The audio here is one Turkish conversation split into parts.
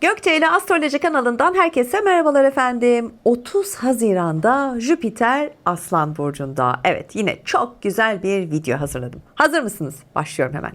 Gökçe ile Astroloji kanalından herkese merhabalar efendim. 30 Haziran'da Jüpiter Aslan Burcu'nda. Evet, yine çok güzel bir video hazırladım. Hazır mısınız? Başlıyorum hemen.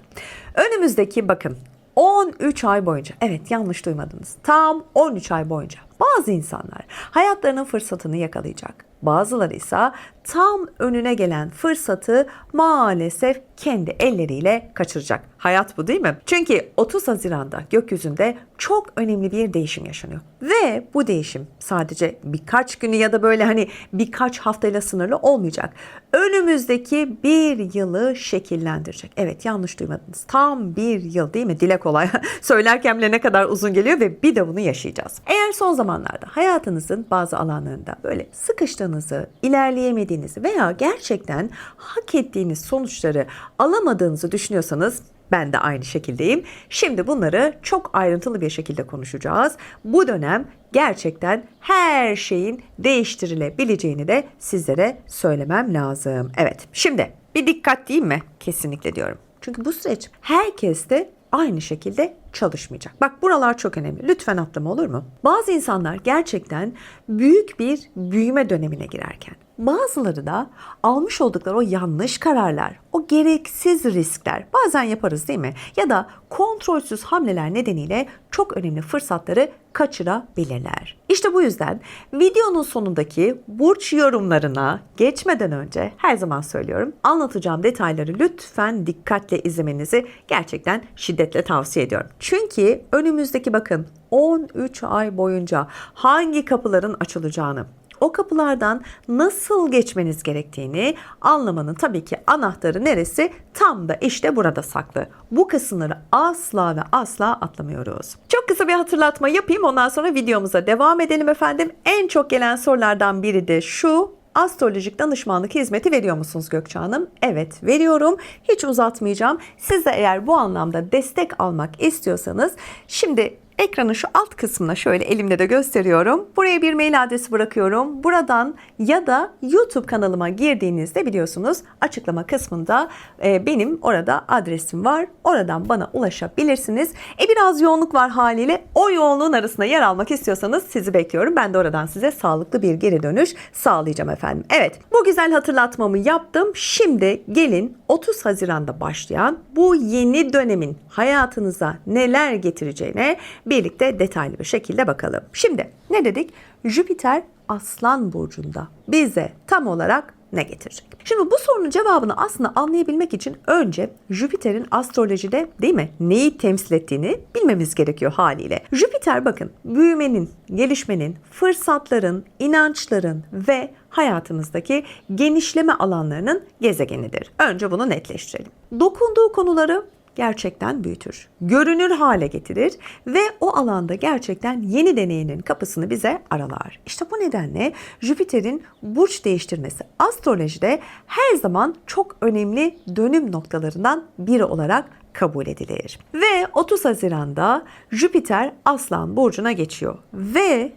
Önümüzdeki bakın 13 ay boyunca, evet yanlış duymadınız, tam 13 ay boyunca bazı insanlar hayatlarının fırsatını yakalayacak. Bazıları ise tam önüne gelen fırsatı maalesef kendi elleriyle kaçıracak. Hayat bu, değil mi? Çünkü 30 Haziran'da gökyüzünde çok önemli bir değişim yaşanıyor. Ve bu değişim sadece birkaç günü ya da böyle birkaç haftayla sınırlı olmayacak. Önümüzdeki bir yılı şekillendirecek. Evet, yanlış duymadınız. Tam bir yıl, değil mi? Dile kolay. Söylerken bile ne kadar uzun geliyor ve bir de bunu yaşayacağız. Eğer son zamanlarda hayatınızın bazı alanlarında böyle sıkıştığınızı, ilerleyemediğinizi veya gerçekten hak ettiğiniz sonuçları alamadığınızı düşünüyorsanız, ben de aynı şekildeyim. Şimdi bunları çok ayrıntılı bir şekilde konuşacağız. Bu dönem gerçekten her şeyin değiştirilebileceğini de sizlere söylemem lazım. Evet, şimdi bir dikkat değil mi? Kesinlikle diyorum. Çünkü bu süreç herkes de aynı şekilde çalışmayacak. Bak, buralar çok önemli. Lütfen atlama, olur mu? Bazı insanlar gerçekten büyük bir büyüme dönemine girerken, bazıları da almış oldukları o yanlış kararlar, o gereksiz riskler, bazen yaparız değil mi? Ya da kontrolsüz hamleler nedeniyle çok önemli fırsatları kaçırabilirler. İşte bu yüzden videonun sonundaki burç yorumlarına geçmeden önce her zaman söylüyorum, anlatacağım detayları lütfen dikkatle izlemenizi gerçekten şiddetle tavsiye ediyorum. Çünkü önümüzdeki bakın 13 ay boyunca hangi kapıların açılacağını, o kapılardan nasıl geçmeniz gerektiğini anlamanın tabii ki anahtarı neresi? Tam da işte burada saklı. Bu kısımları asla ve asla atlamıyoruz. Çok kısa bir hatırlatma yapayım, ondan sonra videomuza devam edelim efendim. En çok gelen sorulardan biri de şu: astrolojik danışmanlık hizmeti veriyor musunuz Gökçe Hanım? Evet, veriyorum. Hiç uzatmayacağım. Siz de eğer bu anlamda destek almak istiyorsanız, şimdi ekranın şu alt kısmına şöyle elimle de gösteriyorum. Buraya bir mail adresi bırakıyorum. Buradan ya da YouTube kanalıma girdiğinizde biliyorsunuz açıklama kısmında benim orada adresim var. Oradan bana ulaşabilirsiniz. Biraz yoğunluk var haliyle. O yoğunluğun arasında yer almak istiyorsanız sizi bekliyorum. Ben de oradan size sağlıklı bir geri dönüş sağlayacağım efendim. Evet, bu güzel hatırlatmamı yaptım. Şimdi gelin 30 Haziran'da başlayan bu yeni dönemin hayatınıza neler getireceğine birlikte detaylı bir şekilde bakalım. Şimdi ne dedik? Jüpiter Aslan Burcu'nda bize tam olarak ne getirecek? Şimdi bu sorunun cevabını aslında anlayabilmek için önce Jüpiter'in astrolojide, değil mi, neyi temsil ettiğini bilmemiz gerekiyor haliyle. Jüpiter bakın büyümenin, gelişmenin, fırsatların, inançların ve hayatımızdaki genişleme alanlarının gezegenidir. Önce bunu netleştirelim. Dokunduğu konuları gerçekten büyütür, görünür hale getirir ve o alanda gerçekten yeni deneyinin kapısını bize aralar. İşte bu nedenle Jüpiter'in burç değiştirmesi astrolojide her zaman çok önemli dönüm noktalarından biri olarak kabul edilir. Ve 30 Haziran'da Jüpiter Aslan Burcu'na geçiyor ve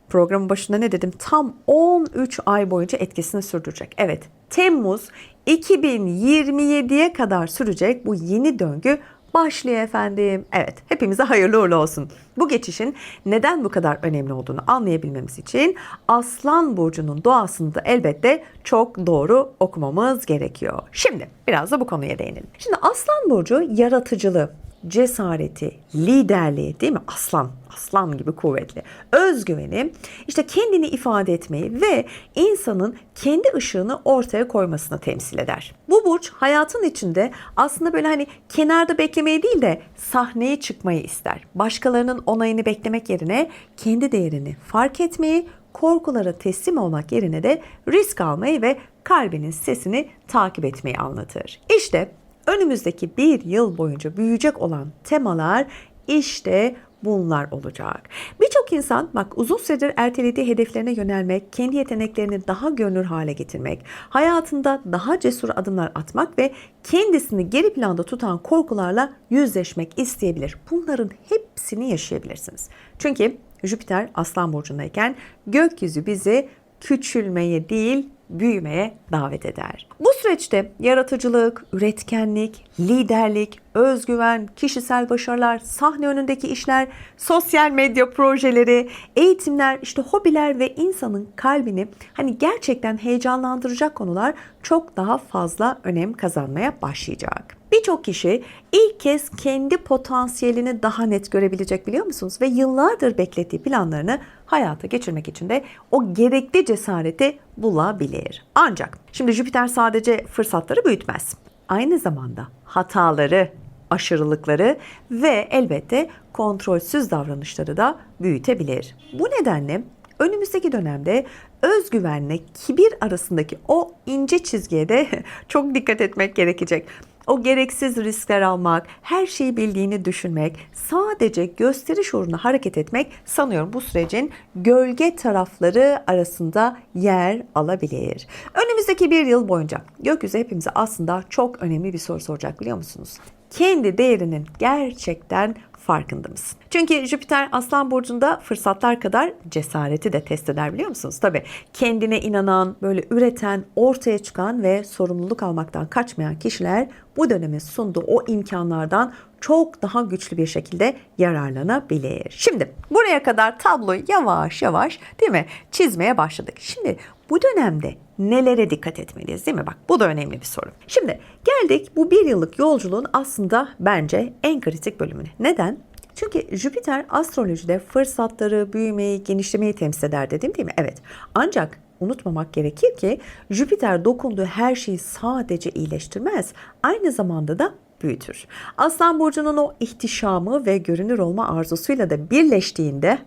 programın başında ne dedim? Tam 13 ay boyunca etkisini sürdürecek. Evet, Temmuz 2027'ye kadar sürecek bu yeni döngü başlıyor efendim. Evet, hepimize hayırlı uğurlu olsun. Bu geçişin neden bu kadar önemli olduğunu anlayabilmemiz için Aslan Burcu'nun doğasını da elbette çok doğru okumamız gerekiyor. Şimdi biraz da bu konuya değinelim. Şimdi Aslan Burcu yaratıcılığı, cesareti, liderliği, değil mi? Aslan gibi kuvvetli. Özgüveni, işte kendini ifade etmeyi ve insanın kendi ışığını ortaya koymasını temsil eder. Bu burç hayatın içinde aslında böyle kenarda beklemeyi değil de sahneye çıkmayı ister. Başkalarının onayını beklemek yerine kendi değerini fark etmeyi, korkulara teslim olmak yerine de risk almayı ve kalbinin sesini takip etmeyi anlatır. İşte önümüzdeki bir yıl boyunca büyüyecek olan temalar işte bunlar olacak. Birçok insan uzun süredir ertelediği hedeflerine yönelmek, kendi yeteneklerini daha görünür hale getirmek, hayatında daha cesur adımlar atmak ve kendisini geri planda tutan korkularla yüzleşmek isteyebilir. Bunların hepsini yaşayabilirsiniz. Çünkü Jüpiter Aslan Burcu'ndayken gökyüzü bizi küçülmeye değil, büyümeye davet eder. Bu süreçte yaratıcılık, üretkenlik, liderlik, özgüven, kişisel başarılar, sahne önündeki işler, sosyal medya projeleri, eğitimler, işte hobiler ve insanın kalbini hani gerçekten heyecanlandıracak konular çok daha fazla önem kazanmaya başlayacak. Birçok kişi ilk kez kendi potansiyelini daha net görebilecek, biliyor musunuz? Ve yıllardır beklediği planlarını hayata geçirmek için de o gerekli cesareti bulabilir. Ancak şimdi Jüpiter sadece fırsatları büyütmez. Aynı zamanda hataları, aşırılıkları ve elbette kontrolsüz davranışları da büyütebilir. Bu nedenle önümüzdeki dönemde özgüvenle kibir arasındaki o ince çizgiye de çok dikkat etmek gerekecek. O gereksiz riskler almak, her şeyi bildiğini düşünmek, sadece gösteriş uğruna hareket etmek sanıyorum bu sürecin gölge tarafları arasında yer alabilir. Önümüzdeki bir yıl boyunca gökyüzü hepimize aslında çok önemli bir soru soracak, biliyor musunuz? Kendi değerinin gerçekten farkında mısın? Çünkü Jüpiter Aslan Burcu'nda fırsatlar kadar cesareti de test eder, biliyor musunuz? Tabii kendine inanan, böyle üreten, ortaya çıkan ve sorumluluk almaktan kaçmayan kişiler bu dönemin sunduğu o imkanlardan çok daha güçlü bir şekilde yararlanabilir. Şimdi buraya kadar tabloyu yavaş yavaş, değil mi, çizmeye başladık. Şimdi bu dönemde nelere dikkat etmeliyiz, değil mi? Bak, bu da önemli bir soru. Şimdi geldik bu bir yıllık yolculuğun aslında bence en kritik bölümüne. Neden? Çünkü Jüpiter astrolojide fırsatları, büyümeyi, genişlemeyi temsil eder dedim, değil mi? Evet. Ancak unutmamak gerekir ki Jüpiter dokunduğu her şeyi sadece iyileştirmez, aynı zamanda da büyütür. Aslan Burcu'nun o ihtişamı ve görünür olma arzusuyla da birleştiğinde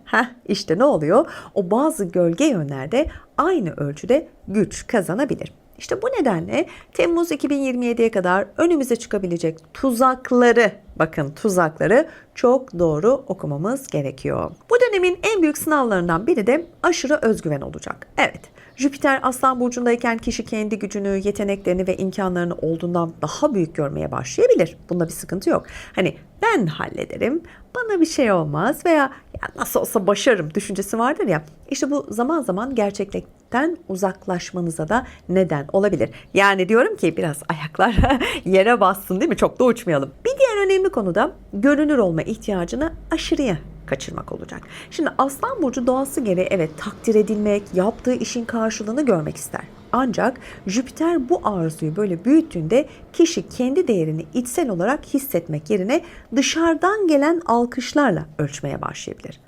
işte ne oluyor? O bazı gölge yönlerde aynı ölçüde güç kazanabilir. İşte bu nedenle Temmuz 2027'ye kadar önümüze çıkabilecek tuzakları, bakın tuzakları çok doğru okumamız gerekiyor. Bu dönemin en büyük sınavlarından biri de aşırı özgüven olacak. Evet, Jüpiter Aslan Burcu'ndayken kişi kendi gücünü, yeteneklerini ve imkanlarını olduğundan daha büyük görmeye başlayabilir. Bunda bir sıkıntı yok. Hani ben hallederim, bana bir şey olmaz veya ya nasıl olsa başarırım düşüncesi vardır ya. İşte bu zaman zaman gerçeklikten uzaklaşmanıza da neden olabilir. Yani diyorum ki biraz ayaklar yere bassın, değil mi? Çok da uçmayalım. Bir diğer önemli konu da görünür olma ihtiyacını aşırıya kaçırmak olacak. Şimdi Aslan Burcu doğası gereği evet takdir edilmek, yaptığı işin karşılığını görmek ister. Ancak Jüpiter bu arzuyu böyle büyüttüğünde kişi kendi değerini içsel olarak hissetmek yerine dışarıdan gelen alkışlarla ölçmeye başlayabilir.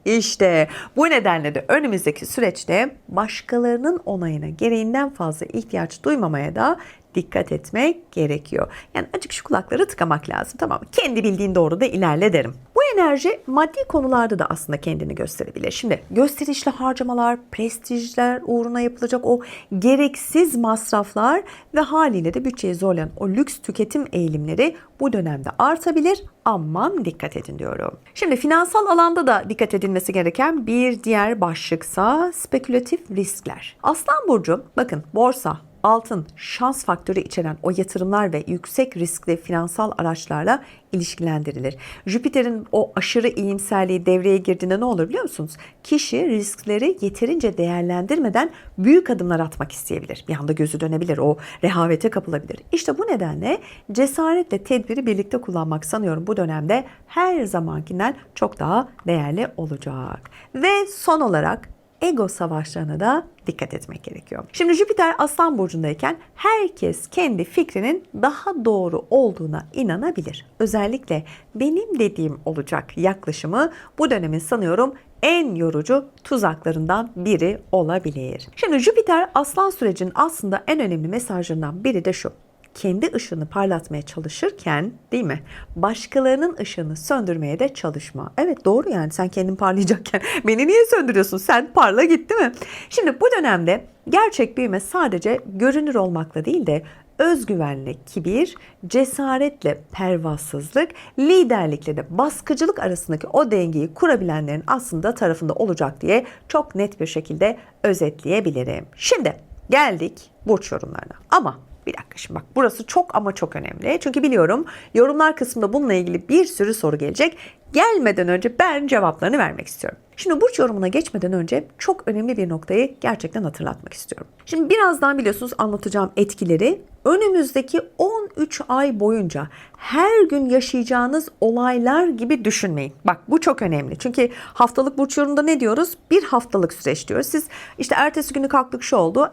İşte bu nedenle de önümüzdeki süreçte başkalarının onayına gereğinden fazla ihtiyaç duymamaya da dikkat etmek gerekiyor. Yani açık şu kulakları tıkamak lazım, tamam mı? Kendi bildiğin doğru da ilerle derim. Bu enerji maddi konularda da aslında kendini gösterebilir. Şimdi gösterişli harcamalar, prestijler uğruna yapılacak o gereksiz masraflar ve haliyle de bütçeyi zorlayan o lüks tüketim eğilimleri bu dönemde artabilir. Aman dikkat edin diyorum. Şimdi finansal alanda da dikkat edilmesi gereken bir diğer başlıksa spekülatif riskler. Aslan Burcu bakın borsa, altın, şans faktörü içeren o yatırımlar ve yüksek riskli finansal araçlarla ilişkilendirilir. Jüpiter'in o aşırı iyimserliği devreye girdiğinde ne olur biliyor musunuz? Kişi riskleri yeterince değerlendirmeden büyük adımlar atmak isteyebilir. Bir anda gözü dönebilir, o rehavete kapılabilir. İşte bu nedenle cesaretle tedbiri birlikte kullanmak sanıyorum bu dönemde her zamankinden çok daha değerli olacak. Ve son olarak ego savaşlarına da dikkat etmek gerekiyor. Şimdi Jüpiter Aslan Burcu'ndayken herkes kendi fikrinin daha doğru olduğuna inanabilir. Özellikle benim dediğim olacak yaklaşımı bu dönemin sanıyorum en yorucu tuzaklarından biri olabilir. Şimdi Jüpiter Aslan sürecinin aslında en önemli mesajlarından biri de şu: kendi ışığını parlatmaya çalışırken, değil mi, başkalarının ışığını söndürmeye de çalışma. Evet doğru, yani sen kendin parlayacakken beni niye söndürüyorsun? Sen parla git, değil mi? Şimdi bu dönemde gerçek büyüme sadece görünür olmakla değil de özgüvenle kibir, cesaretle pervasızlık, liderlikle de baskıcılık arasındaki o dengeyi kurabilenlerin aslında tarafında olacak diye çok net bir şekilde özetleyebilirim. Şimdi geldik burç yorumlarına. Ama bir dakika, şimdi bak burası çok ama çok önemli. Çünkü biliyorum yorumlar kısmında bununla ilgili bir sürü soru gelecek. Gelmeden önce ben cevaplarını vermek istiyorum. Şimdi burç yorumuna geçmeden önce çok önemli bir noktayı gerçekten hatırlatmak istiyorum. Şimdi birazdan biliyorsunuz anlatacağım etkileri önümüzdeki 13 ay boyunca her gün yaşayacağınız olaylar gibi düşünmeyin. Bak bu çok önemli. Çünkü haftalık burç yorumunda ne diyoruz? Bir haftalık süreç diyoruz. Siz işte ertesi günü kalktık şu oldu.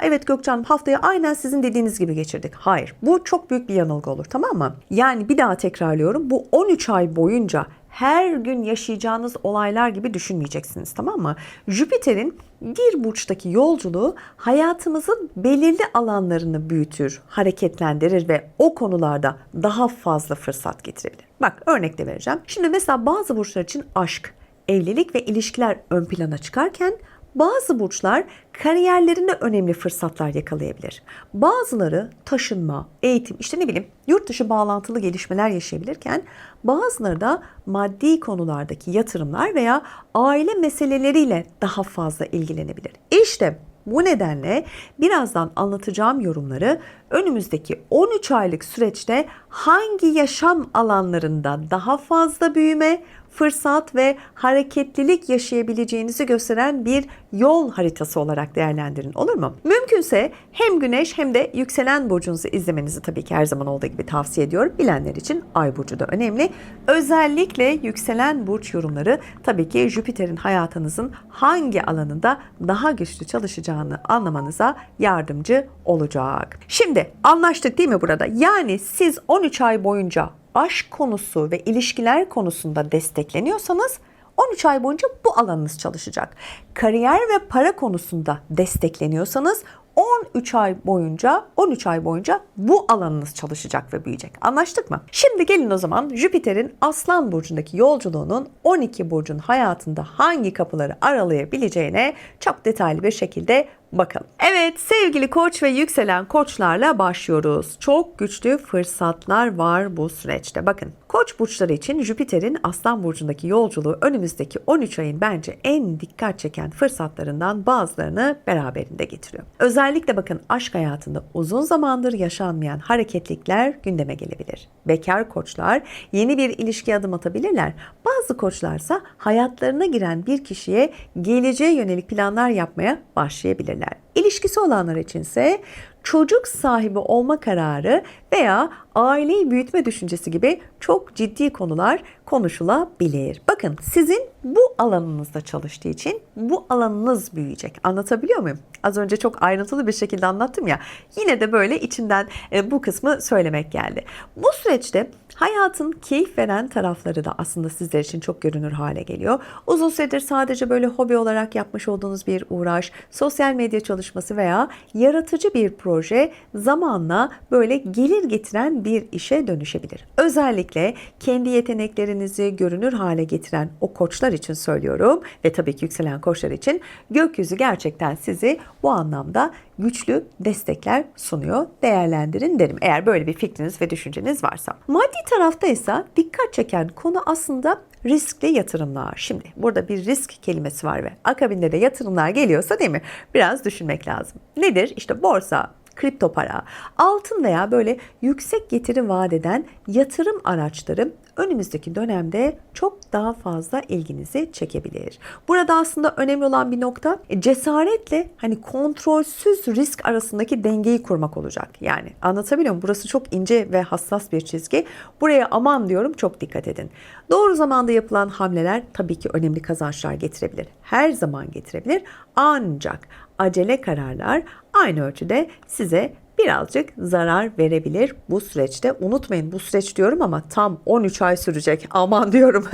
Evet Gökçe haftayı aynen sizin dediğiniz gibi geçirdik. Hayır. Bu çok büyük bir yanılgı olur, tamam mı? Yani bir daha tekrarlıyorum. Bu 13 ay boyunca her gün yaşayacağınız olaylar gibi düşünmeyeceksiniz, tamam mı? Jüpiter'in bir burçtaki yolculuğu hayatımızın belirli alanlarını büyütür, hareketlendirir ve o konularda daha fazla fırsat getirebilir. Bak örnek de vereceğim. Şimdi mesela bazı burçlar için aşk, evlilik ve ilişkiler ön plana çıkarken bazı burçlar kariyerlerinde önemli fırsatlar yakalayabilir. Bazıları taşınma, eğitim, işte ne bileyim yurt dışı bağlantılı gelişmeler yaşayabilirken bazıları da maddi konulardaki yatırımlar veya aile meseleleriyle daha fazla ilgilenebilir. İşte bu nedenle birazdan anlatacağım yorumları önümüzdeki 13 aylık süreçte hangi yaşam alanlarında daha fazla büyüme, fırsat ve hareketlilik yaşayabileceğinizi gösteren bir yol haritası olarak değerlendirin, olur mu? Mümkünse hem güneş hem de yükselen burcunuzu izlemenizi tabii ki her zaman olduğu gibi tavsiye ediyorum. Bilenler için ay burcu da önemli. Özellikle yükselen burç yorumları tabii ki Jüpiter'in hayatınızın hangi alanında daha güçlü çalışacağını anlamanıza yardımcı olacak. Şimdi anlaştık değil mi burada? Yani siz 13 ay boyunca aşk konusu ve ilişkiler konusunda destekleniyorsanız 13 ay boyunca bu alanınız çalışacak. Kariyer ve para konusunda destekleniyorsanız 13 ay boyunca bu alanınız çalışacak ve büyüyecek. Anlaştık mı? Şimdi gelin o zaman Jüpiter'in Aslan burcundaki yolculuğunun 12 burcun hayatında hangi kapıları aralayabileceğine çok detaylı bir şekilde bakalım. Evet sevgili Koç ve yükselen Koçlarla başlıyoruz. Çok güçlü fırsatlar var bu süreçte. Bakın Koç burçları için Jüpiter'in Aslan burcundaki yolculuğu önümüzdeki 13 ayın bence en dikkat çeken fırsatlarından bazılarını beraberinde getiriyor. Özellikle bakın aşk hayatında uzun zamandır yaşanmayan hareketlikler gündeme gelebilir. Bekar Koçlar yeni bir ilişkiye adım atabilirler. Bazı Koçlarsa hayatlarına giren bir kişiye geleceğe yönelik planlar yapmaya başlayabilirler. İlişkisi olanlar içinse çocuk sahibi olma kararı veya aileyi büyütme düşüncesi gibi çok ciddi konular konuşulabilir. Bakın sizin bu alanınızda çalıştığı için bu alanınız büyüyecek. Anlatabiliyor muyum? Az önce çok ayrıntılı bir şekilde anlattım ya. Yine de böyle içimden bu kısmı söylemek geldi. Bu süreçte hayatın keyif veren tarafları da aslında sizler için çok görünür hale geliyor. Uzun süredir sadece böyle hobi olarak yapmış olduğunuz bir uğraş, sosyal medya çalışması veya yaratıcı bir proje zamanla böyle gelir getiren bir işe dönüşebilir. Özellikle kendi yeteneklerinizi görünür hale getiren o koçlar için söylüyorum ve tabii ki yükselen koçlar için gökyüzü gerçekten sizi bu anlamda güçlü destekler sunuyor. Değerlendirin derim eğer böyle bir fikriniz ve düşünceniz varsa. Maddi tarafta ise dikkat çeken konu aslında riskli yatırımlar. Şimdi burada bir risk kelimesi var ve akabinde de yatırımlar geliyorsa değil mi? Biraz düşünmek lazım. Nedir? İşte borsa, kripto para, altın veya böyle yüksek getiri vaat eden yatırım araçları önümüzdeki dönemde çok daha fazla ilginizi çekebilir. Burada aslında önemli olan bir nokta cesaretle hani kontrolsüz risk arasındaki dengeyi kurmak olacak. Yani anlatabiliyor muyum? Burası çok ince ve hassas bir çizgi. Buraya aman diyorum, çok dikkat edin. Doğru zamanda yapılan hamleler tabii ki önemli kazançlar getirebilir. Her zaman getirebilir. Ancak acele kararlar aynı ölçüde size birazcık zarar verebilir bu süreçte. Unutmayın, bu süreç diyorum ama tam 13 ay sürecek. Aman diyorum.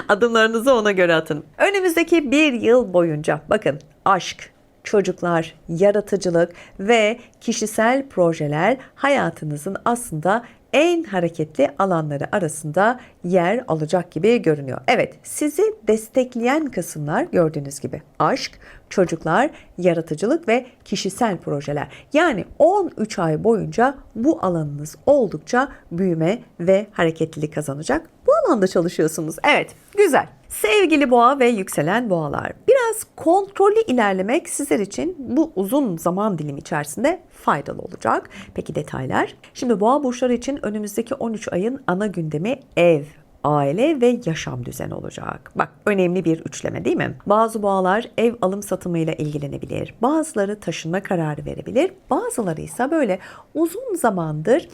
Adımlarınızı ona göre atın. Önümüzdeki bir yıl boyunca bakın aşk, çocuklar, yaratıcılık ve kişisel projeler hayatınızın aslında en hareketli alanları arasında yer alacak gibi görünüyor. Evet, sizi destekleyen kısımlar gördüğünüz gibi aşk, çocuklar, yaratıcılık ve kişisel projeler. Yani 13 ay boyunca bu alanınız oldukça büyüme ve hareketlilik kazanacak. Bu alanda çalışıyorsunuz. Evet, güzel. Sevgili boğa ve yükselen boğalar, biraz kontrollü ilerlemek sizler için bu uzun zaman dilimi içerisinde faydalı olacak. Peki detaylar? Şimdi boğa burçları için önümüzdeki 13 ayın ana gündemi ev, aile ve yaşam düzeni olacak. Bak, önemli bir üçleme değil mi? Bazı boğalar ev alım satımıyla ilgilenebilir. Bazıları taşınma kararı verebilir. Bazıları ise böyle uzun zamandır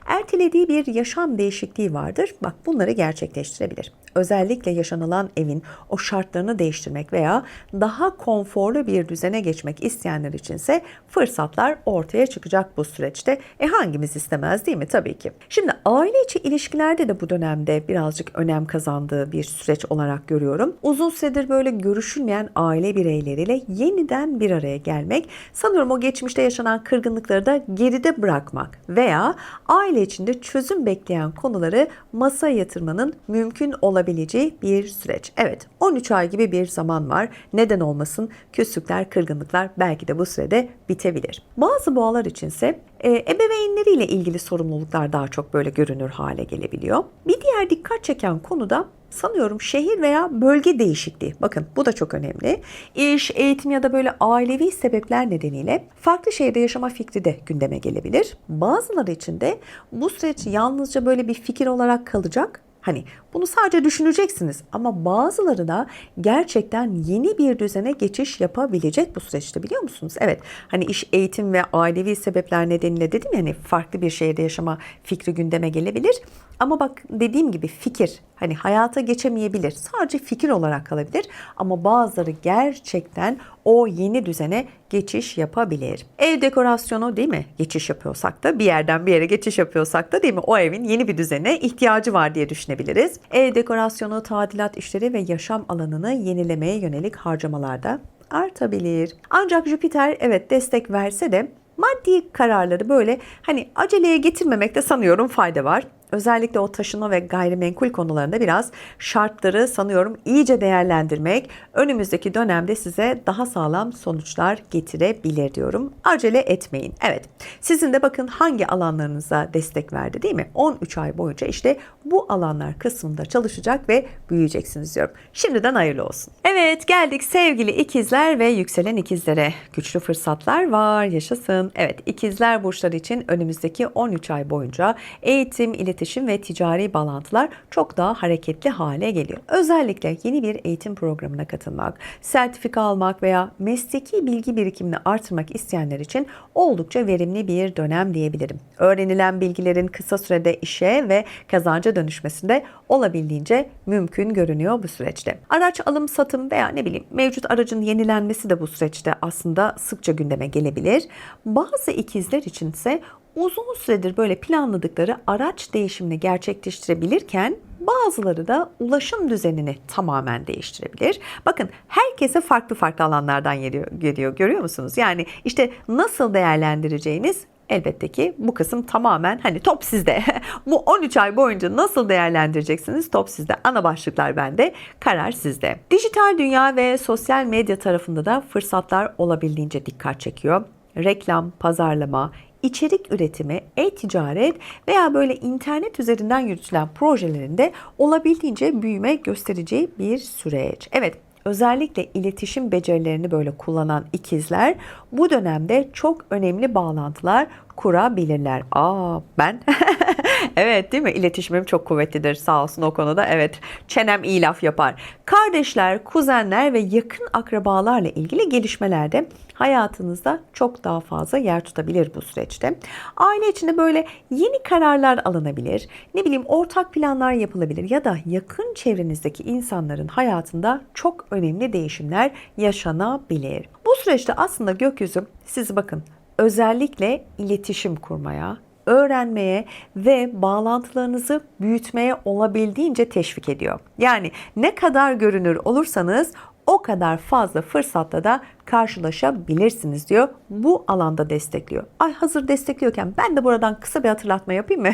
ertelediği bir yaşam değişikliği vardır. Bak, bunları gerçekleştirebilir. Özellikle yaşanılan evin o şartlarını değiştirmek veya daha konforlu bir düzene geçmek isteyenler içinse fırsatlar ortaya çıkacak bu süreçte. Hangimiz istemez değil mi? Tabii ki. Şimdi aile içi ilişkilerde de bu dönemde birazcık önem kazandığı bir süreç olarak görüyorum. Uzun süredir böyle görüşülmeyen aile bireyleriyle yeniden bir araya gelmek, sanıyorum o geçmişte yaşanan kırgınlıkları da geride bırakmak veya aile içinde çözüm bekleyen konuları masaya yatırmanın mümkün olabileceği bir süreç. Evet, 13 ay gibi bir zaman var. Neden olmasın? Küslükler, kırgınlıklar belki de bu sürede bitebilir. Bazı boğalar içinse ebeveynleriyle ilgili sorumluluklar daha çok böyle görünür hale gelebiliyor. Bir diğer dikkat çeken konu da sanıyorum şehir veya bölge değişikliği. Bakın, bu da çok önemli. İş, eğitim ya da böyle ailevi sebepler nedeniyle farklı şehirde yaşama fikri de gündeme gelebilir. Bazıları için de bu süreç yalnızca böyle bir fikir olarak kalacak. Bunu sadece düşüneceksiniz ama bazıları da gerçekten yeni bir düzene geçiş yapabilecek bu süreçte, biliyor musunuz? Evet, iş, eğitim ve ailevi sebepler nedeniyle dedim ya, farklı bir şehirde yaşama fikri gündeme gelebilir. Ama bak, dediğim gibi fikir hayata geçemeyebilir. Sadece fikir olarak kalabilir. Ama bazıları gerçekten o yeni düzene geçiş yapabilir. Ev dekorasyonu değil mi? Geçiş yapıyorsak da, bir yerden bir yere geçiş yapıyorsak da değil mi? O evin yeni bir düzene ihtiyacı var diye düşünebiliriz. Ev dekorasyonu, tadilat işleri ve yaşam alanını yenilemeye yönelik harcamalarda artabilir. Ancak Jüpiter evet destek verse de maddi kararları böyle aceleye getirmemekte sanıyorum fayda var. Özellikle o taşınma ve gayrimenkul konularında biraz şartları sanıyorum iyice değerlendirmek önümüzdeki dönemde size daha sağlam sonuçlar getirebilir diyorum. Acele etmeyin. Evet, sizin de bakın hangi alanlarınıza destek verdi değil mi? 13 ay boyunca işte bu alanlar kısmında çalışacak ve büyüyeceksiniz diyorum. Şimdiden hayırlı olsun. Evet, geldik sevgili ikizler ve yükselen ikizlere. Güçlü fırsatlar var, yaşasın. Evet, ikizler burçları için önümüzdeki 13 ay boyunca eğitim, iletişim ve ticari bağlantılar çok daha hareketli hale geliyor. Özellikle yeni bir eğitim programına katılmak, sertifika almak veya mesleki bilgi birikimini artırmak isteyenler için oldukça verimli bir dönem diyebilirim. Öğrenilen bilgilerin kısa sürede işe ve kazanca dönüşmesinde olabildiğince mümkün görünüyor bu süreçte. Araç alım satım veya mevcut aracın yenilenmesi de bu süreçte aslında sıkça gündeme gelebilir. Bazı ikizler içinse uzun süredir böyle planladıkları araç değişimini gerçekleştirebilirken bazıları da ulaşım düzenini tamamen değiştirebilir. Bakın, herkese farklı farklı alanlardan geliyor, görüyor musunuz? Yani işte nasıl değerlendireceğiniz elbette ki bu kısım tamamen top sizde. Bu 13 ay boyunca nasıl değerlendireceksiniz, top sizde. Ana başlıklar bende, karar sizde. Dijital dünya ve sosyal medya tarafında da fırsatlar olabildiğince dikkat çekiyor. Reklam, pazarlama, içerik üretimi, e-ticaret veya böyle internet üzerinden yürütülen projelerinde olabildiğince büyüme göstereceği bir süreç. Evet, özellikle iletişim becerilerini böyle kullanan ikizler bu dönemde çok önemli bağlantılar kurabilirler. Ben evet değil mi? İletişimim çok kuvvetlidir sağ olsun o konuda. Evet, çenem iyi laf yapar. Kardeşler, kuzenler ve yakın akrabalarla ilgili gelişmelerde hayatınızda çok daha fazla yer tutabilir bu süreçte. Aile içinde böyle yeni kararlar alınabilir. Ortak planlar yapılabilir ya da yakın çevrenizdeki insanların hayatında çok önemli değişimler yaşanabilir. Bu süreçte aslında gökyüzü sizi bakın özellikle iletişim kurmaya, öğrenmeye ve bağlantılarınızı büyütmeye olabildiğince teşvik ediyor. Yani ne kadar görünür olursanız o kadar fazla fırsatla da karşılaşabilirsiniz diyor. Bu alanda destekliyor. Hazır destekliyorken ben de buradan kısa bir hatırlatma yapayım mı?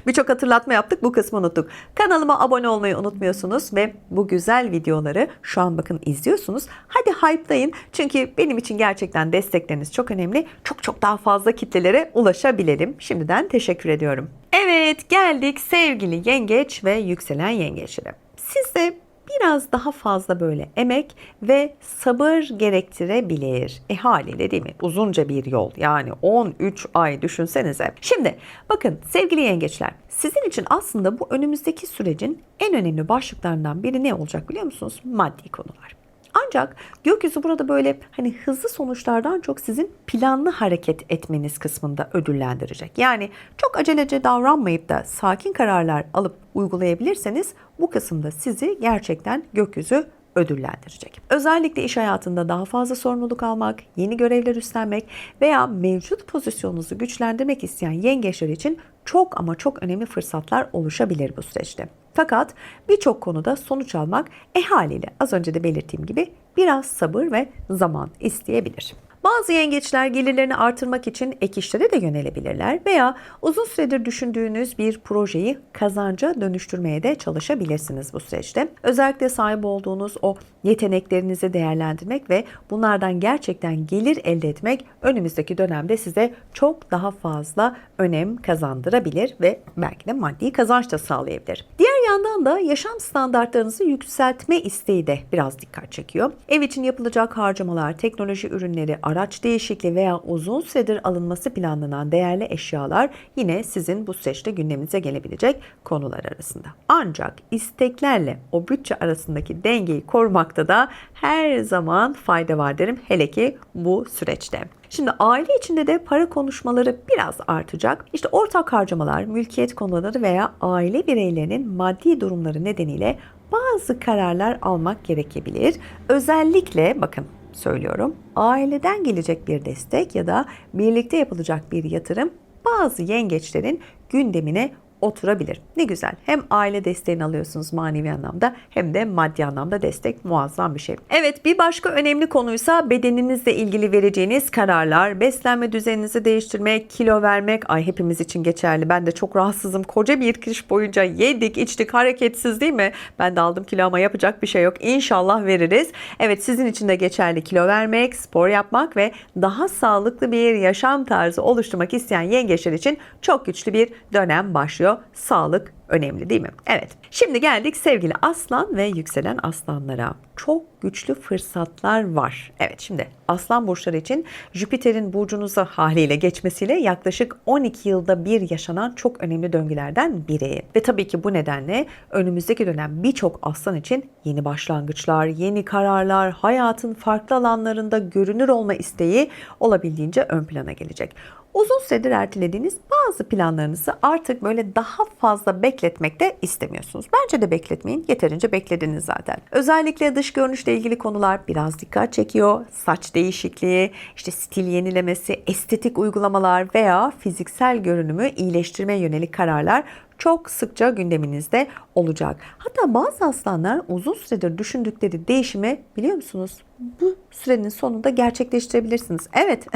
Birçok hatırlatma yaptık, bu kısmı unuttuk. Kanalıma abone olmayı unutmuyorsunuz ve bu güzel videoları şu an bakın izliyorsunuz. Hadi hype'layın, çünkü benim için gerçekten destekleriniz çok önemli. Çok daha fazla kitlelere ulaşabilelim. Şimdiden teşekkür ediyorum. Evet, geldik sevgili yengeç ve yükselen yengeçlere. Siz de biraz daha fazla böyle emek ve sabır gerektirebilir. Haliyle değil mi? Uzunca bir yol, yani 13 ay düşünsenize. Şimdi bakın sevgili yengeçler, sizin için aslında bu önümüzdeki sürecin en önemli başlıklarından biri ne olacak biliyor musunuz? Maddi konular. Ancak gökyüzü burada böyle hani hızlı sonuçlardan çok sizin planlı hareket etmeniz kısmında ödüllendirecek. Yani çok acelece davranmayıp da sakin kararlar alıp uygulayabilirseniz bu kısımda sizi gerçekten gökyüzü ödüllendirecek. Özellikle iş hayatında daha fazla sorumluluk almak, yeni görevler üstlenmek veya mevcut pozisyonunuzu güçlendirmek isteyen yengeçler için çok ama çok önemli fırsatlar oluşabilir bu süreçte. Fakat birçok konuda sonuç almak haliyle az önce de belirttiğim gibi biraz sabır ve zaman isteyebilir. Bazı yengeçler gelirlerini artırmak için ek işlere de yönelebilirler veya uzun süredir düşündüğünüz bir projeyi kazanca dönüştürmeye de çalışabilirsiniz bu süreçte. Özellikle sahip olduğunuz o yeteneklerinizi değerlendirmek ve bunlardan gerçekten gelir elde etmek önümüzdeki dönemde size çok daha fazla önem kazandırabilir ve belki de maddi kazanç da sağlayabilir. Diğer yandan da yaşam standartlarınızı yükseltme isteği de biraz dikkat çekiyor. Ev için yapılacak harcamalar, teknoloji ürünleri, araç değişikliği veya uzun süredir alınması planlanan değerli eşyalar yine sizin bu süreçte gündeminize gelebilecek konular arasında. Ancak isteklerle o bütçe arasındaki dengeyi korumakta da her zaman fayda var derim, hele ki bu süreçte. Şimdi aile içinde de para konuşmaları biraz artacak. İşte ortak harcamalar, mülkiyet konuları veya aile bireylerinin maddi durumları nedeniyle bazı kararlar almak gerekebilir. Özellikle bakın söylüyorum, aileden gelecek bir destek ya da birlikte yapılacak bir yatırım bazı yengeçlerin gündemine oturabilir. Ne güzel. Hem aile desteğini alıyorsunuz manevi anlamda hem de maddi anlamda destek, muazzam bir şey. Evet, bir başka önemli konuysa bedeninizle ilgili vereceğiniz kararlar. Beslenme düzeninizi değiştirmek, kilo vermek. Ay hepimiz için geçerli. Ben de çok rahatsızım. Koca bir kış boyunca yedik, içtik, hareketsiz değil mi? Ben de aldım kilo ama yapacak bir şey yok. İnşallah veririz. Evet, sizin için de geçerli kilo vermek, spor yapmak ve daha sağlıklı bir yaşam tarzı oluşturmak isteyen yengeçler için çok güçlü bir dönem başlıyor. Sağlık önemli değil mi? Evet. Şimdi geldik sevgili aslan ve yükselen aslanlara. Çok güçlü fırsatlar var. Evet, şimdi aslan burçları için Jüpiter'in burcunuza haliyle geçmesiyle yaklaşık 12 yılda bir yaşanan çok önemli döngülerden biri. Ve tabii ki bu nedenle önümüzdeki dönem birçok aslan için yeni başlangıçlar, yeni kararlar, hayatın farklı alanlarında görünür olma isteği olabildiğince ön plana gelecek. Uzun süredir ertelediğiniz bazı planlarınızı artık böyle daha fazla bekletmek de istemiyorsunuz. Bence de bekletmeyin. Yeterince beklediniz zaten. Özellikle dış görünüşle ilgili konular biraz dikkat çekiyor. Saç değişikliği, işte stil yenilemesi, estetik uygulamalar veya fiziksel görünümü iyileştirmeye yönelik kararlar çok sıkça gündeminizde olacak. Hatta bazı aslanlar uzun süredir düşündükleri değişimi biliyor musunuz? Bu sürenin sonunda gerçekleştirebilirsiniz. Evet,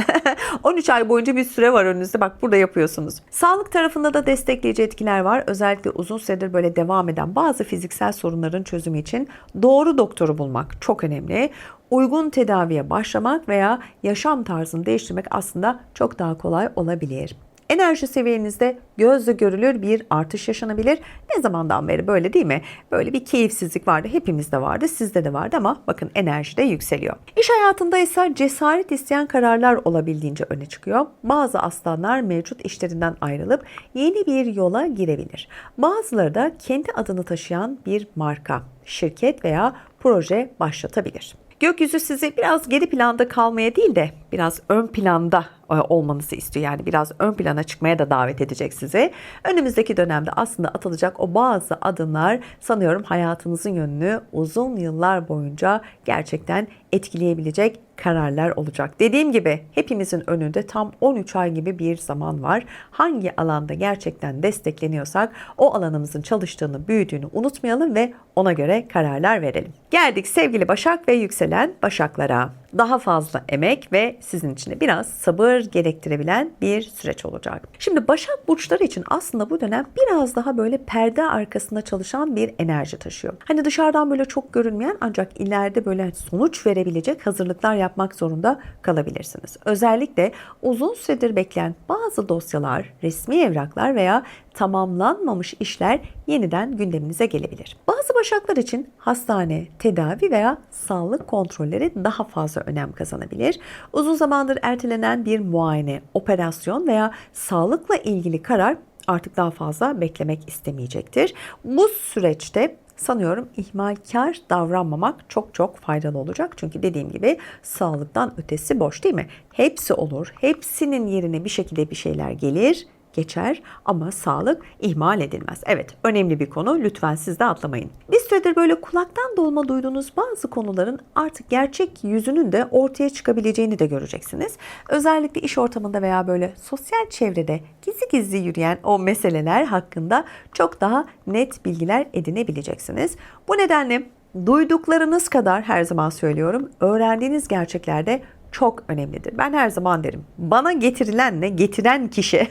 13 ay boyunca bir süre var önünüzde. Bak burada yapıyorsunuz. Sağlık tarafında da destekleyici etkiler var. Özellikle uzun süredir böyle devam eden bazı fiziksel sorunların çözümü için doğru doktoru bulmak çok önemli. Uygun tedaviye başlamak veya yaşam tarzını değiştirmek aslında çok daha kolay olabilir. Enerji seviyenizde gözle görülür bir artış yaşanabilir. Ne zamandan beri böyle değil mi? Böyle bir keyifsizlik vardı. Hepimizde vardı, sizde de vardı ama bakın enerji de yükseliyor. İş hayatında ise cesaret isteyen kararlar olabildiğince öne çıkıyor. Bazı aslanlar mevcut işlerinden ayrılıp yeni bir yola girebilir. Bazıları da kendi adını taşıyan bir marka, şirket veya proje başlatabilir. Gökyüzü sizi biraz geri planda kalmaya değil de biraz ön planda olmanızı istiyor. Yani biraz ön plana çıkmaya da davet edecek sizi. Önümüzdeki dönemde aslında atılacak o bazı adımlar sanıyorum hayatınızın yönünü uzun yıllar boyunca gerçekten etkileyebilecek kararlar olacak. Dediğim gibi hepimizin önünde tam 13 ay gibi bir zaman var. Hangi alanda gerçekten destekleniyorsak o alanımızın çalıştığını, büyüdüğünü unutmayalım ve ona göre kararlar verelim. Geldik sevgili Başak ve yükselen Başaklara. Daha fazla emek ve sizin için de biraz sabır gerektirebilen bir süreç olacak. Şimdi Başak burçları için aslında bu dönem biraz daha böyle perde arkasında çalışan bir enerji taşıyor. Hani dışarıdan böyle çok görünmeyen ancak ileride böyle sonuç verebilecek hazırlıklar yapmak zorunda kalabilirsiniz. Özellikle uzun süredir bekleyen bazı dosyalar, resmi evraklar veya tamamlanmamış işler yeniden gündeminize gelebilir. Bazı başaklar için hastane, tedavi veya sağlık kontrolleri daha fazla önem kazanabilir. Uzun zamandır ertelenen bir muayene, operasyon veya sağlıkla ilgili karar artık daha fazla beklemek istemeyecektir. Bu süreçte sanıyorum ihmalkar davranmamak çok çok faydalı olacak. Çünkü dediğim gibi sağlıktan ötesi boş değil mi? Hepsi olur. Hepsinin yerine bir şekilde bir şeyler gelir, geçer ama sağlık ihmal edilmez. Evet, önemli bir konu. Lütfen siz de atlamayın. Bir süredir böyle kulaktan dolma duyduğunuz bazı konuların artık gerçek yüzünün de ortaya çıkabileceğini de göreceksiniz. Özellikle iş ortamında veya böyle sosyal çevrede gizli gizli yürüyen o meseleler hakkında çok daha net bilgiler edinebileceksiniz. Bu nedenle duyduklarınız kadar, her zaman söylüyorum, öğrendiğiniz gerçekler de çok önemlidir. Ben her zaman derim, bana getirilenle getiren kişi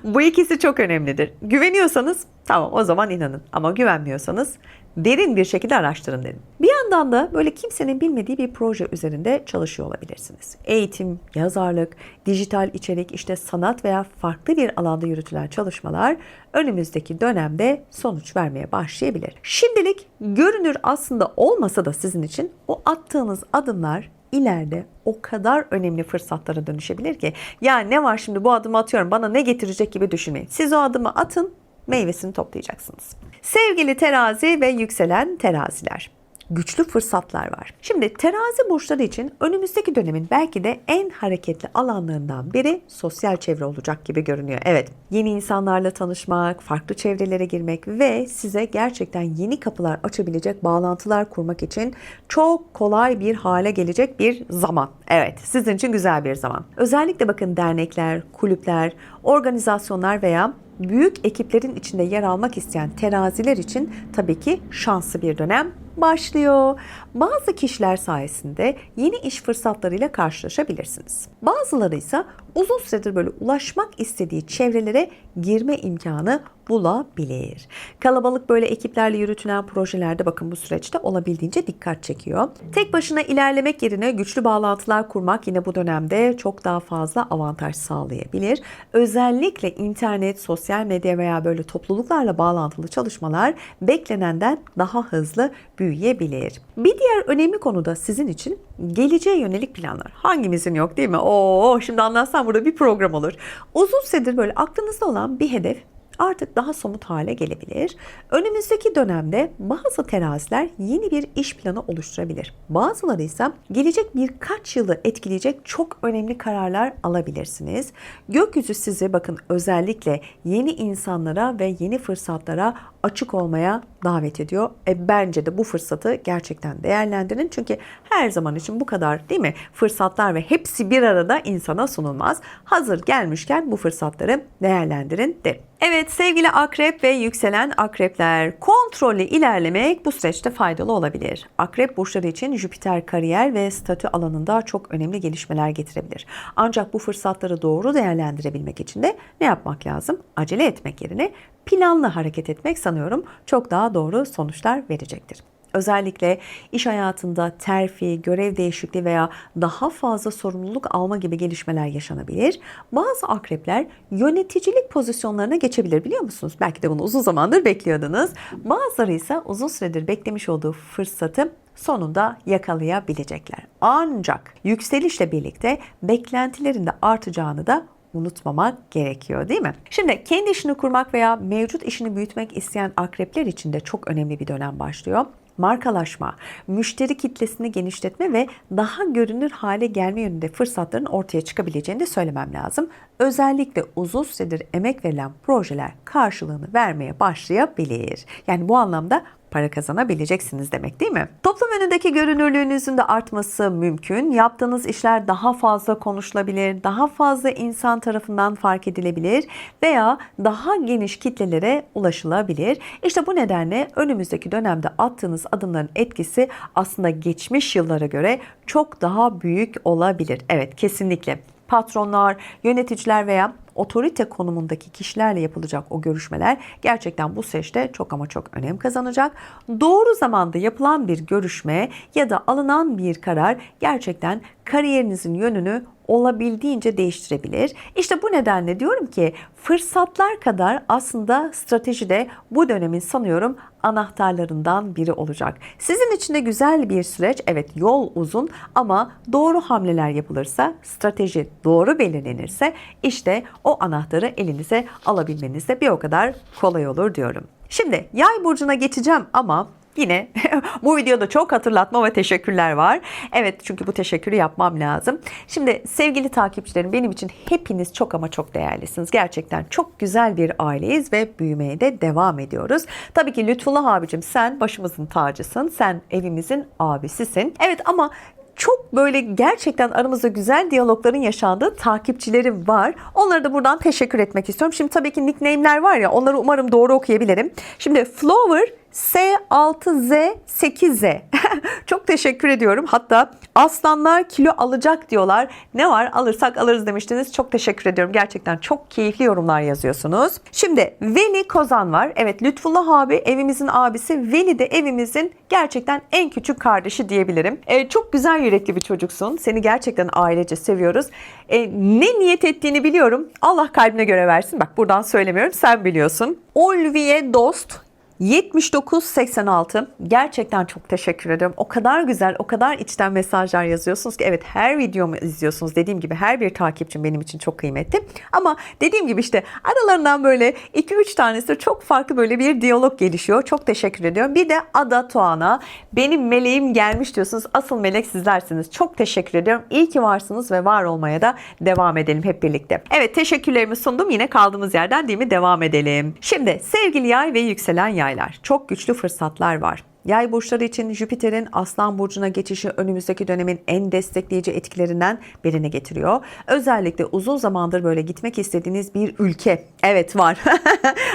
bu ikisi çok önemlidir. Güveniyorsanız tamam, o zaman inanın, ama güvenmiyorsanız derin bir şekilde araştırın derim. Bir yandan da böyle kimsenin bilmediği bir proje üzerinde çalışıyor olabilirsiniz. Eğitim, yazarlık, dijital içerik, işte sanat veya farklı bir alanda yürütülen çalışmalar önümüzdeki dönemde sonuç vermeye başlayabilir. Şimdilik görünür aslında olmasa da sizin için o attığınız adımlar ileride o kadar önemli fırsatlara dönüşebilir ki, ya ne var şimdi bu adımı atıyorum, bana ne getirecek gibi düşünmeyin. Siz o adımı atın, meyvesini toplayacaksınız. Sevgili terazi ve yükselen teraziler, güçlü fırsatlar var. Şimdi terazi burçları için önümüzdeki dönemin belki de en hareketli alanlarından biri sosyal çevre olacak gibi görünüyor. Evet, yeni insanlarla tanışmak, farklı çevrelere girmek ve size gerçekten yeni kapılar açabilecek bağlantılar kurmak için çok kolay bir hale gelecek bir zaman. Evet, sizin için güzel bir zaman. Özellikle bakın, dernekler, kulüpler, organizasyonlar veya büyük ekiplerin içinde yer almak isteyen teraziler için tabii ki şanslı bir dönem başlıyor. Bazı kişiler sayesinde yeni iş fırsatlarıyla karşılaşabilirsiniz. Bazıları ise uzun süredir böyle ulaşmak istediği çevrelere girme imkanı bulabilir. Kalabalık böyle ekiplerle yürütülen projelerde bakın bu süreçte olabildiğince dikkat çekiyor. Tek başına ilerlemek yerine güçlü bağlantılar kurmak yine bu dönemde çok daha fazla avantaj sağlayabilir. Özellikle internet, sosyal medya veya böyle topluluklarla bağlantılı çalışmalar beklenenden daha hızlı büyüyebilir. Bir diğer önemli konu da sizin için geleceğe yönelik planlar. Hangimizin yok değil mi? Şimdi anlatsam burada bir program olur. Uzun süredir böyle aklınızda olan bir hedef artık daha somut hale gelebilir. Önümüzdeki dönemde bazı teraziler yeni bir iş planı oluşturabilir. Bazıları ise gelecek birkaç yılı etkileyecek çok önemli kararlar alabilirsiniz. Gökyüzü sizi bakın özellikle yeni insanlara ve yeni fırsatlara açık olmaya davet ediyor. Bence de bu fırsatı gerçekten değerlendirin. Çünkü her zaman için bu kadar değil mi? Fırsatlar ve hepsi bir arada insana sunulmaz. Hazır gelmişken bu fırsatları değerlendirin derim. Evet sevgili akrep ve yükselen akrepler, kontrollü ilerlemek bu süreçte faydalı olabilir. Akrep burçları için Jüpiter kariyer ve statü alanında çok önemli gelişmeler getirebilir. Ancak bu fırsatları doğru değerlendirebilmek için de ne yapmak lazım? Acele etmek yerine planlı hareket etmek sanıyorum çok daha doğru sonuçlar verecektir. Özellikle iş hayatında terfi, görev değişikliği veya daha fazla sorumluluk alma gibi gelişmeler yaşanabilir. Bazı akrepler yöneticilik pozisyonlarına geçebilir, biliyor musunuz? Belki de bunu uzun zamandır bekliyordunuz. Bazıları ise uzun süredir beklemiş olduğu fırsatı sonunda yakalayabilecekler. Ancak yükselişle birlikte beklentilerin de artacağını da unutmamak gerekiyor değil mi? Şimdi kendi işini kurmak veya mevcut işini büyütmek isteyen akrepler için de çok önemli bir dönem başlıyor. Markalaşma, müşteri kitlesini genişletme ve daha görünür hale gelme yönünde fırsatların ortaya çıkabileceğini de söylemem lazım. Özellikle uzun süredir emek verilen projeler karşılığını vermeye başlayabilir. Yani bu anlamda para kazanabileceksiniz demek değil mi? Toplum önündeki görünürlüğünüzün de artması mümkün. Yaptığınız işler daha fazla konuşulabilir, daha fazla insan tarafından fark edilebilir veya daha geniş kitlelere ulaşılabilir. İşte bu nedenle önümüzdeki dönemde attığınız adımların etkisi aslında geçmiş yıllara göre çok daha büyük olabilir. Evet, kesinlikle. Patronlar, yöneticiler veya otorite konumundaki kişilerle yapılacak o görüşmeler gerçekten bu süreçte çok ama çok önem kazanacak. Doğru zamanda yapılan bir görüşme ya da alınan bir karar gerçekten kariyerinizin yönünü olabildiğince değiştirebilir. İşte bu nedenle diyorum ki fırsatlar kadar aslında strateji de bu dönemin sanıyorum anahtarlarından biri olacak. Sizin için de güzel bir süreç. Evet, yol uzun ama doğru hamleler yapılırsa, strateji doğru belirlenirse işte o anahtarı elinize alabilmeniz de bir o kadar kolay olur diyorum. Şimdi yay burcuna geçeceğim ama yine bu videoda çok hatırlatma ve teşekkürler var. Evet, çünkü bu teşekkürü yapmam lazım. Şimdi sevgili takipçilerim, benim için hepiniz çok ama çok değerlisiniz. Gerçekten çok güzel bir aileyiz ve büyümeye de devam ediyoruz. Tabii ki Lütfullah abicim, sen başımızın tacısın. Sen evimizin abisisin. Evet, ama çok böyle gerçekten aramızda güzel diyalogların yaşandığı takipçilerim var. Onlara da buradan teşekkür etmek istiyorum. Şimdi tabii ki nickname'ler var ya, onları umarım doğru okuyabilirim. Şimdi Flower S6Z8Z. Çok teşekkür ediyorum. Hatta aslanlar kilo alacak diyorlar. Ne var, alırsak alırız demiştiniz. Çok teşekkür ediyorum. Gerçekten çok keyifli yorumlar yazıyorsunuz. Şimdi Veli Kozan var. Evet, Lütfullah abi evimizin abisi. Veli de evimizin gerçekten en küçük kardeşi diyebilirim. Çok güzel yürekli bir çocuksun. Seni gerçekten ailece seviyoruz. Ne niyet ettiğini biliyorum. Allah kalbine göre versin. Bak, buradan söylemiyorum. Sen biliyorsun. Olviye Dost 7986. Gerçekten çok teşekkür ediyorum. O kadar güzel, o kadar içten mesajlar yazıyorsunuz ki evet, her videomu izliyorsunuz. Dediğim gibi her bir takipçim benim için çok kıymetli. Ama dediğim gibi işte aralarından böyle 2-3 tanesi de çok farklı böyle bir diyalog gelişiyor. Çok teşekkür ediyorum. Bir de Ada Tuana, benim meleğim gelmiş diyorsunuz. Asıl melek sizlersiniz. Çok teşekkür ediyorum. İyi ki varsınız ve var olmaya da devam edelim hep birlikte. Evet, teşekkürlerimi sundum. Yine kaldığımız yerden değil mi? Devam edelim. Şimdi sevgili yay ve yükselen yaylar. Çok güçlü fırsatlar var. Yay burçları için Jüpiter'in Aslan burcuna geçişi önümüzdeki dönemin en destekleyici etkilerinden birini getiriyor. Özellikle uzun zamandır böyle gitmek istediğiniz bir ülke. Evet, var.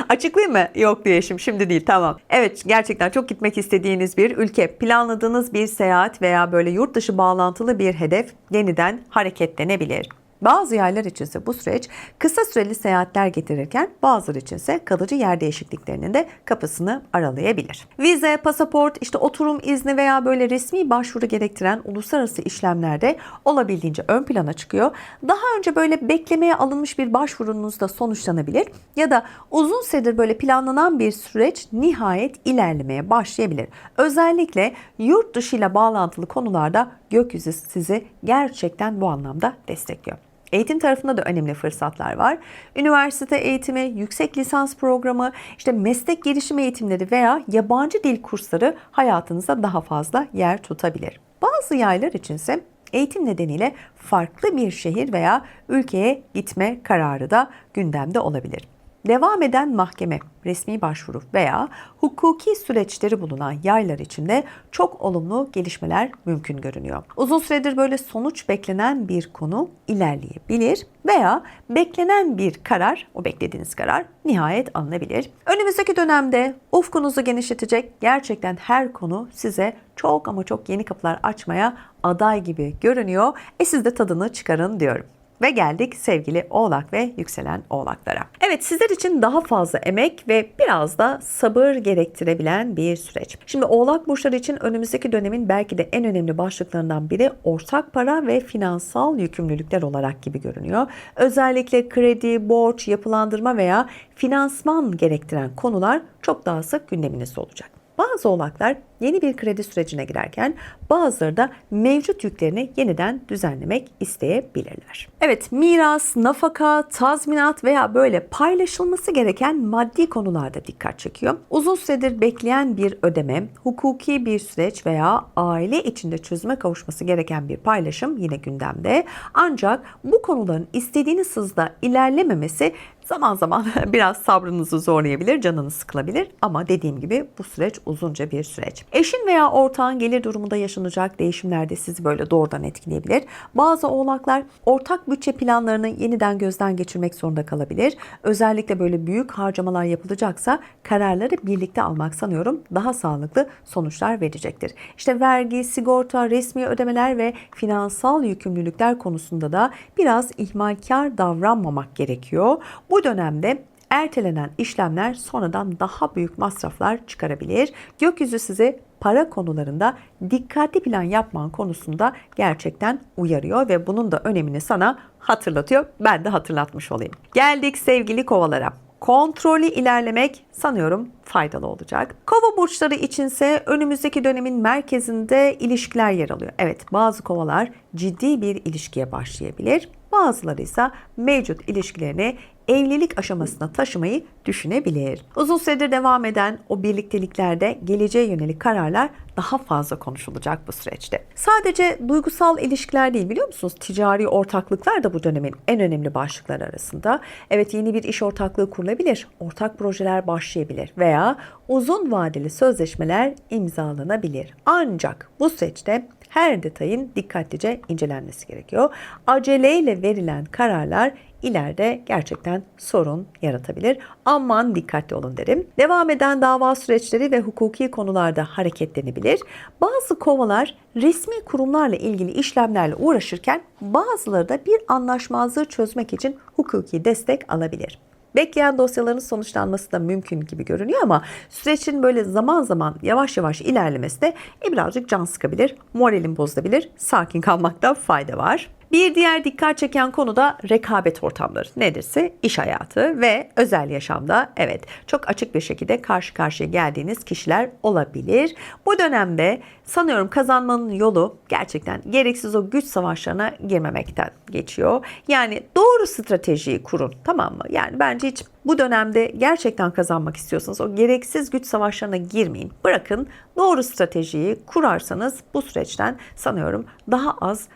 Açıklayayım mı? Yok diye şimdi değil, tamam. Evet, gerçekten çok gitmek istediğiniz bir ülke. Planladığınız bir seyahat veya böyle yurt dışı bağlantılı bir hedef yeniden hareketlenebilir. Bazı yaylar içinse bu süreç kısa süreli seyahatler getirirken bazıları içinse kalıcı yer değişikliklerinin de kapısını aralayabilir. Vize, pasaport, işte oturum izni veya böyle resmi başvuru gerektiren uluslararası işlemlerde olabildiğince ön plana çıkıyor. Daha önce böyle beklemeye alınmış bir başvurunuz da sonuçlanabilir ya da uzun süredir böyle planlanan bir süreç nihayet ilerlemeye başlayabilir. Özellikle yurt dışıyla bağlantılı konularda gökyüzü sizi gerçekten bu anlamda destekliyor. Eğitim tarafında da önemli fırsatlar var. Üniversite eğitimi, yüksek lisans programı, işte meslek gelişim eğitimleri veya yabancı dil kursları hayatınızda daha fazla yer tutabilir. Bazı yaylar içinse eğitim nedeniyle farklı bir şehir veya ülkeye gitme kararı da gündemde olabilir. Devam eden mahkeme, resmi başvuru veya hukuki süreçleri bulunan yaylar için de çok olumlu gelişmeler mümkün görünüyor. Uzun süredir böyle sonuç beklenen bir konu ilerleyebilir veya beklenen bir karar, o beklediğiniz karar nihayet alınabilir. Önümüzdeki dönemde ufkunuzu genişletecek gerçekten her konu size çok ama çok yeni kapılar açmaya aday gibi görünüyor. Siz de tadını çıkarın diyorum. Ve geldik sevgili Oğlak ve yükselen Oğlaklara. Evet, sizler için daha fazla emek ve biraz da sabır gerektirebilen bir süreç. Şimdi Oğlak burçları için önümüzdeki dönemin belki de en önemli başlıklarından biri ortak para ve finansal yükümlülükler olarak gibi görünüyor. Özellikle kredi, borç, yapılandırma veya finansman gerektiren konular çok daha sık gündeminizde olacak. Bazı oğlaklar yeni bir kredi sürecine girerken bazıları da mevcut yüklerini yeniden düzenlemek isteyebilirler. Evet, miras, nafaka, tazminat veya böyle paylaşılması gereken maddi konularda dikkat çekiyor. Uzun süredir bekleyen bir ödeme, hukuki bir süreç veya aile içinde çözüme kavuşması gereken bir paylaşım yine gündemde. Ancak bu konuların istediğiniz hızda ilerlememesi zaman zaman biraz sabrınızı zorlayabilir, canınız sıkılabilir ama dediğim gibi bu süreç uzunca bir süreç. Eşin veya ortağın gelir durumunda yaşanacak değişimler de sizi böyle doğrudan etkileyebilir. Bazı oğlaklar ortak bütçe planlarını yeniden gözden geçirmek zorunda kalabilir. Özellikle böyle büyük harcamalar yapılacaksa kararları birlikte almak sanıyorum daha sağlıklı sonuçlar verecektir. İşte vergi, sigorta, resmi ödemeler ve finansal yükümlülükler konusunda da biraz ihmalkar davranmamak gerekiyor. Bu dönemde ertelenen işlemler sonradan daha büyük masraflar çıkarabilir. Gökyüzü sizi para konularında dikkatli plan yapman konusunda gerçekten uyarıyor ve bunun da önemini sana hatırlatıyor. Ben de hatırlatmış olayım. Geldik sevgili kovalara. Kontrollü ilerlemek sanıyorum faydalı olacak. Kova burçları içinse önümüzdeki dönemin merkezinde ilişkiler yer alıyor. Evet, bazı kovalar ciddi bir ilişkiye başlayabilir. Bazıları ise mevcut ilişkilerini evlilik aşamasına taşımayı düşünebilir. Uzun süredir devam eden o birlikteliklerde geleceğe yönelik kararlar daha fazla konuşulacak bu süreçte. Sadece duygusal ilişkiler değil, biliyor musunuz? Ticari ortaklıklar da bu dönemin en önemli başlıkları arasında. Evet, yeni bir iş ortaklığı kurulabilir, ortak projeler başlayabilir veya uzun vadeli sözleşmeler imzalanabilir. Ancak bu süreçte her detayın dikkatlice incelenmesi gerekiyor. Aceleyle verilen kararlar ileride gerçekten sorun yaratabilir. Aman dikkatli olun derim. Devam eden dava süreçleri ve hukuki konularda hareketlenebilir. Bazı kovalar resmi kurumlarla ilgili işlemlerle uğraşırken bazıları da bir anlaşmazlığı çözmek için hukuki destek alabilir. Bekleyen dosyaların sonuçlanması da mümkün gibi görünüyor ama sürecin böyle zaman zaman yavaş yavaş ilerlemesi de birazcık can sıkabilir, moralin bozulabilir. Sakin kalmakta fayda var. Bir diğer dikkat çeken konu da rekabet ortamları. Nedirse iş hayatı ve özel yaşamda evet çok açık bir şekilde karşı karşıya geldiğiniz kişiler olabilir. Bu dönemde sanıyorum kazanmanın yolu gerçekten gereksiz o güç savaşlarına girmemekten geçiyor. Yani doğru stratejiyi kurun, tamam mı? Yani bence hiç bu dönemde gerçekten kazanmak istiyorsanız o gereksiz güç savaşlarına girmeyin. Bırakın, doğru stratejiyi kurarsanız bu süreçten sanıyorum daha az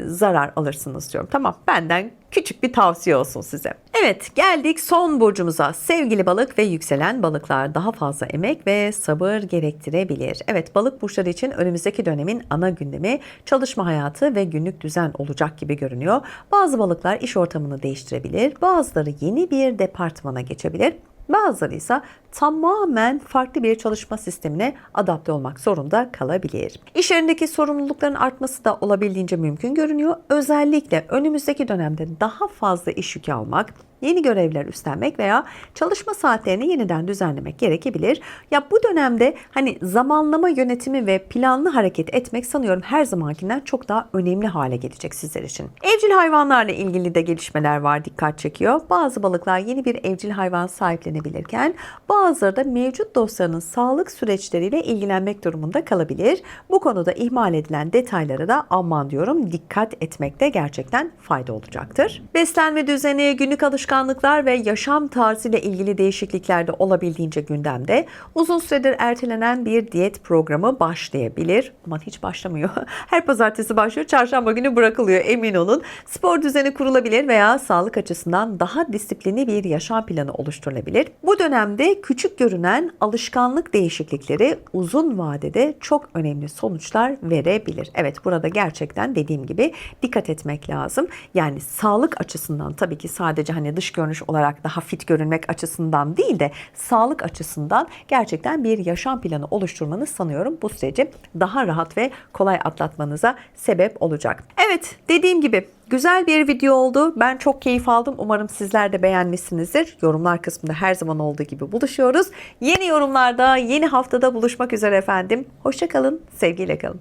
zarar alırsınız diyorum. Tamam, benden küçük bir tavsiye olsun size. Evet, geldik son burcumuza. Sevgili balık ve yükselen balıklar, daha fazla emek ve sabır gerektirebilir. Evet, balık burçları için önümüzdeki dönemin ana gündemi çalışma hayatı ve günlük düzen olacak gibi görünüyor. Bazı balıklar iş ortamını değiştirebilir, bazıları yeni bir departmana geçebilir. Bazıları ise tamamen farklı bir çalışma sistemine adapte olmak zorunda kalabilir. İş yerindeki sorumlulukların artması da olabildiğince mümkün görünüyor. Özellikle önümüzdeki dönemde daha fazla iş yükü almak, yeni görevler üstlenmek veya çalışma saatlerini yeniden düzenlemek gerekebilir. Ya bu dönemde hani zamanlama yönetimi ve planlı hareket etmek sanıyorum her zamankinden çok daha önemli hale gelecek sizler için. Evcil hayvanlarla ilgili de gelişmeler var, dikkat çekiyor. Bazı balıklar yeni bir evcil hayvan sahiplenebilirken bazıları da mevcut dosyanın sağlık süreçleriyle ilgilenmek durumunda kalabilir. Bu konuda ihmal edilen detaylara da aman diyorum, dikkat etmekte gerçekten fayda olacaktır. Beslenme düzeni, günlük alışkanlıklar ve yaşam tarzıyla ilgili değişiklikler de olabildiğince gündemde. Uzun süredir ertelenen bir diyet programı başlayabilir. Aman hiç başlamıyor. Her pazartesi başlıyor, çarşamba günü bırakılıyor, emin olun. Spor düzeni kurulabilir veya sağlık açısından daha disiplinli bir yaşam planı oluşturulabilir. Bu dönemde küçük görünen alışkanlık değişiklikleri uzun vadede çok önemli sonuçlar verebilir. Evet, burada gerçekten dediğim gibi dikkat etmek lazım. Yani sağlık açısından, tabii ki sadece hani dış görünüş olarak daha fit görünmek açısından değil de sağlık açısından gerçekten bir yaşam planı oluşturmanız sanıyorum bu süreci daha rahat ve kolay atlatmanıza sebep olacak. Evet, dediğim gibi güzel bir video oldu. Ben çok keyif aldım. Umarım sizler de beğenmişsinizdir. Yorumlar kısmında her zaman olduğu gibi buluşuyoruz. Yeni yorumlarda, yeni haftada buluşmak üzere efendim. Hoşça kalın, sevgiyle kalın.